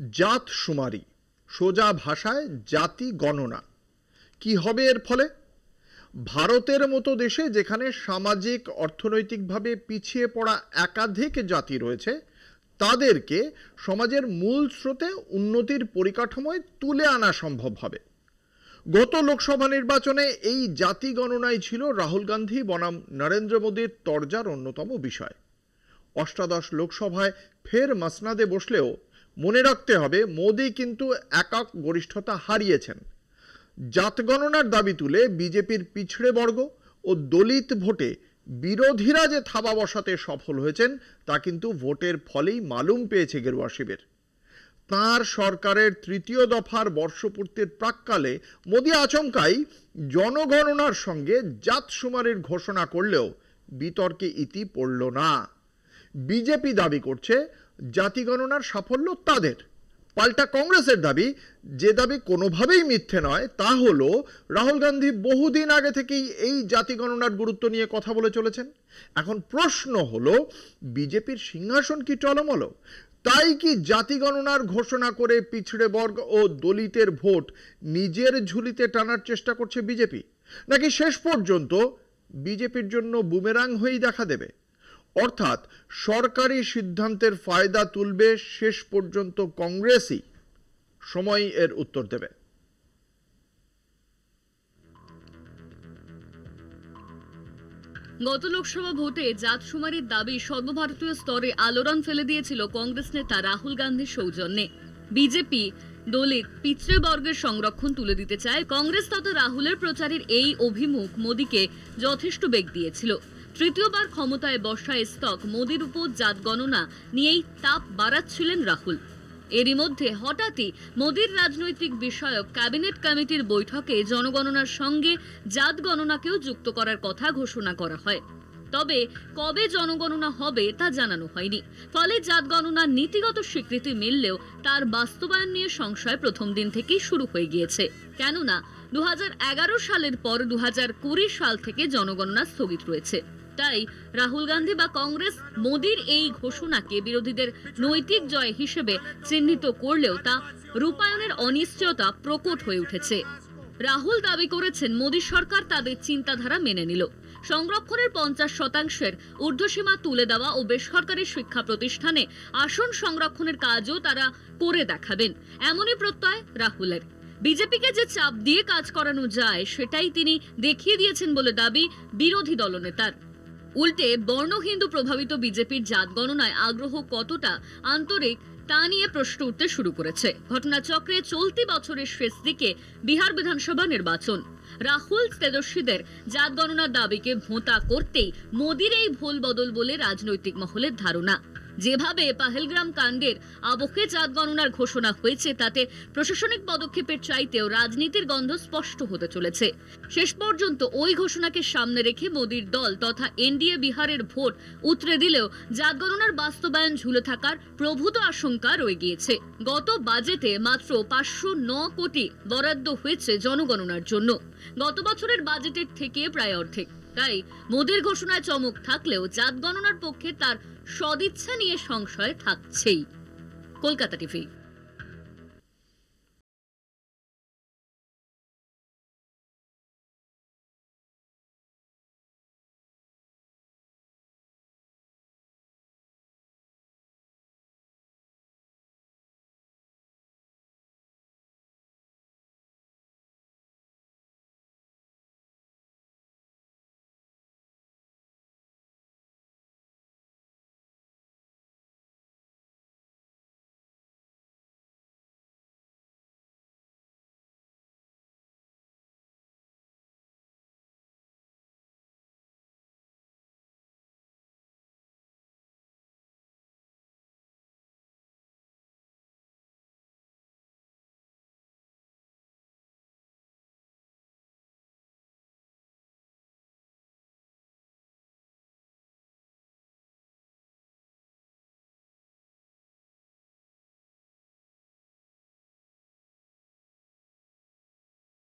জাত শুমারি, সোজা ভাষায় জাতি গণনা। কি হবে এর ফলে? ভারতের মতো দেশে যেখানে সামাজিক অর্থনৈতিকভাবে পিছিয়ে পড়া একাধিক জাতি রয়েছে, তাদেরকে সমাজের মূল স্রোতে উন্নতির পরিকাঠামোয় তুলে আনা সম্ভব হবে। গত লোকসভা নির্বাচনে এই জাতি গণনাই ছিল রাহুল গান্ধী বনাম নরেন্দ্র মোদীর তরজার অন্যতম বিষয়। অষ্টাদশ লোকসভায় ফের মসনাদে বসলেও মনে রাখতে হবে, মোদী কিন্তু একক গরিষ্ঠতা হারিয়েছেন। জাত গণনার দাবি তুলে বিজেপির পিছড়ে বর্গ ও দলিত ভোটে বিরোধীরা যে থাবা বসাতে সফল হয়েছেন, তা কিন্তু ভোটের ফলেই মালুম পেয়েছে গেরুয়া শিবির। তাঁর সরকারের তৃতীয় দফার বর্ষপূর্তির প্রাক্কালে মোদী আচমকাই জনগণনার সঙ্গে জাত শুমারির ঘোষণা করলেও বিতর্কে ইতি পড়ল না। বিজেপি দাবি করছে জাতি গণনার সাফল্য তাদের। পাল্টা কংগ্রেসের দাবি, যে দাবি কোনোভাবেই মিথ্যে নয়, তা হলো রাহুল গান্ধী বহুদিন আগে থেকেই এই জাতি গণনার গুরুত্ব নিয়ে কথা বলে চলেছেন। এখন প্রশ্ন হলো, বিজেপির সিংহাসন কি টলমল? তাই কি জাতি গণনার ঘোষণা করে পিছড়ে বর্গ ও দলিতের ভোট নিজের ঝুলিতে টানার চেষ্টা করছে বিজেপি, নাকি শেষ পর্যন্ত বিজেপির জন্য বুমেরাং হয়েই দেখা দেবে? অর্থাৎ সরকারি সিদ্ধান্তের ফায়দা তুলবে শেষ পর্যন্ত কংগ্রেসই? সময় এর উত্তর দেবে। গত লোকসভা ভোটে জাত শুমারির দাবি সর্বভারতীয় স্তরে আলোড়ন ফেলে দিয়েছিল কংগ্রেস নেতা রাহুল গান্ধীর সৌজন্যে। বিজেপি দলিত পিছড়ে বর্গের সংরক্ষণ তুলে দিতে চায়। কংগ্রেস তথা রাহুলের প্রচারের এই অভিমুখ মোদীকে যথেষ্ট বেগ দিয়েছিল। তৃতীয়বার ক্ষমতায় বসা স্তক মোদীর উপর জাত গণনা নিয়েই তাপ বাড়াচ্ছিলেন রাহুল। এরই মধ্যে হঠাৎই মোদীর রাজনৈতিক বিষয়ক ক্যাবিনেট কমিটির বৈঠকে জনগণনার সঙ্গে জাত গণনাকেও যুক্ত করার কথা ঘোষণা করা হয়। তবে কবে জনগণনা হবে তা জানানো হয়নি। ফলে জাত গণনার নীতিগত স্বীকৃতি মিললেও তার বাস্তবায়ন নিয়ে সংশয় প্রথম দিন থেকেই শুরু হয়ে গিয়েছে। কেননা 2011 সালের পর 2020 সাল থেকে জনগণনা স্থগিত রয়েছে। তাই রাহুল গান্ধী বা কংগ্রেস মোদীর এই ঘোষণাকে বিরোধীদের নৈতিক জয় হিসেবে চিহ্নিত করলেও তা রূপায়ণের অনিশ্চয়তা প্রকট হয়ে উঠেছে। রাহুল দাবি করেছেন, মোদী সরকার তাদের চিন্তাধারা মেনে নিল। সংরক্ষণের 50% ঊর্ধ্বসীমা তুলে দেওয়া ও বেসরকারি শিক্ষা প্রতিষ্ঠানে আসন সংরক্ষণের কাজও তারা করে দেখাবেন, এমনই প্রত্যয় রাহুলের। বিজেপিকে যে চাপ দিয়ে কাজ করানো যায় সেটাই তিনি দেখিয়ে দিয়েছেন বলে দাবি বিরোধী দলনেতার। উল্টে বর্ণ হিন্দু প্রভাবিত বিজেপির জাত গণনায় আগ্রহ কতটা আন্তরিক তা নিয়ে প্রশ্ন উঠতে শুরু করেছে। ঘটনাচক্রে চলতি বছরের শেষ দিকে বিহার বিধানসভা নির্বাচন। রাহুল তেজস্বীদের জাত গণনার দাবিকে ভোঁতা করতেই মোদীর এই ভুল বদল বলে রাজনৈতিক মহলের ধারণা। যেভাবে পাহেলগ্রাম কাণ্ডের আবহে জাত গণনার ঘোষণা হয়েছে, তাতে প্রশাসনিক পদক্ষেপের চাইতেও রাজনীতির গন্ধ স্পষ্ট হতে চলেছে। শেষ পর্যন্ত ওই ঘোষণাকে সামনে রেখে মোদীর দল তথা এনডিএ বিহারের ভোট উতরে দিলেও জাত গণনার বাস্তবায়ন ঝুলে থাকার প্রভূত আশঙ্কা রয়ে গিয়েছে। গত বাজেটে মাত্র 509 কোটি বরাদ্দ হয়েছে জনগণনার জন্য, গত বছরের বাজেটের থেকে প্রায় অর্ধেক। তাই মোদীর ঘোষণায় চমক থাকলেও জাত গণনার পক্ষে তার সদিচ্ছা নিয়ে সংশয় থাকছেই। কলকাতা টিভি।